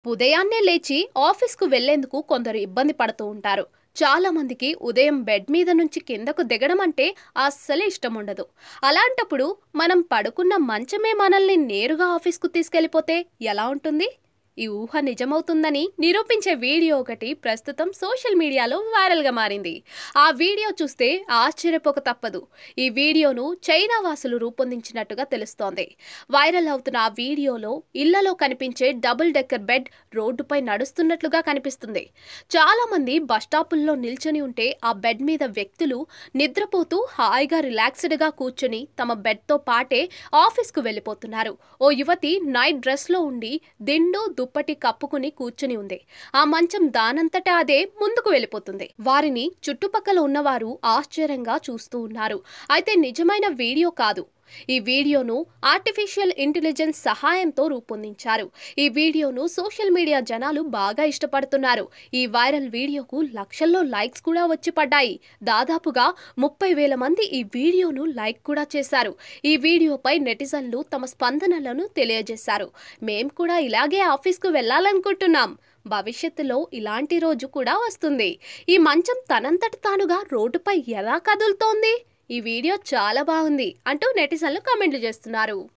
ఉదయాన్నే లేచి ఆఫీస్‌కు వెళ్లేందుకు కొందరు ఇబ్బంది పడుతూ ఉంటారు. చాలా మందికి ఉదయం బెడ్ మీద నుంచి కిందకు దిగడం అంటే అస్సలు ఇష్టం ఉండదు. అలాంటప్పుడు మనం పడుకున్న మంచమే మనల్ని నేరుగా ఆఫీస్‌కు తీసుకెళ్ళిపోతే ఎలా ఉంటుంది? ఈ ఊహ నిజమవుతుందని నిరూపించే వీడియో ఒకటి ప్రస్తుతం సోషల్ మీడియాలో వైరల్‌గా మారింది. ఆ వీడియో చూస్తే ఆశ్చర్యపోక తప్పదు. ఈ వీడియోను చైనా వాసులు రూపొందించినట్టుగా తెలుస్తోంది. వైరల్ అవుతున్న ఆ వీడియోలో ఇళ్లలో కనిపించే డబుల్ డెక్కర్ బెడ్ రోడ్డుపై నడుస్తున్నట్లుగా కనిపిస్తుంది. చాలా మంది బస్టాపుల్లో నిల్చొని ఉంటే ఆ బెడ్ మీద వ్యక్తులు నిద్రపోతూ హాయిగా రిలాక్స్డ్గా కూర్చొని తమ బెడ్తో పాటే ఆఫీస్కు వెళ్ళిపోతున్నారు. ఓ యువతి నైట్ డ్రెస్లో ఉండి దిండు దుప్పటి కప్పుకుని కూర్చుని ఉంది. ఆ మంచం దానంతటా అదే ముందుకు వెళ్ళిపోతుంది. వారిని చుట్టుపక్కల ఉన్నవారు ఆశ్చర్యంగా చూస్తూ ఉన్నారు. అయితే నిజమైన వీడియో కాదు. ఈ వీడియోను ఆర్టిఫిషియల్ ఇంటెలిజెన్స్ సహాయంతో రూపొందించారు. ఈ వీడియోను సోషల్ మీడియా జనాలు బాగా ఇష్టపడుతున్నారు. ఈ వైరల్ వీడియోకు లక్షల్లో లైక్స్ కూడా వచ్చి పడ్డాయి. దాదాపుగా 30,000 మంది ఈ వీడియోను లైక్ కూడా చేశారు. ఈ వీడియోపై నెటిజన్లు తమ స్పందనలను తెలియజేశారు. మేం కూడా ఇలాగే ఆఫీస్కు వెళ్ళాలనుకుంటున్నాం. భవిష్యత్తులో ఇలాంటి రోజు కూడా వస్తుంది. ఈ మంచం తనంతట తానుగా రోడ్డుపై ఎలా కదులుతోంది? ఈ వీడియో చాలా బాగుంది అంటూ నెటిజన్లు కామెంట్లు చేస్తున్నారు.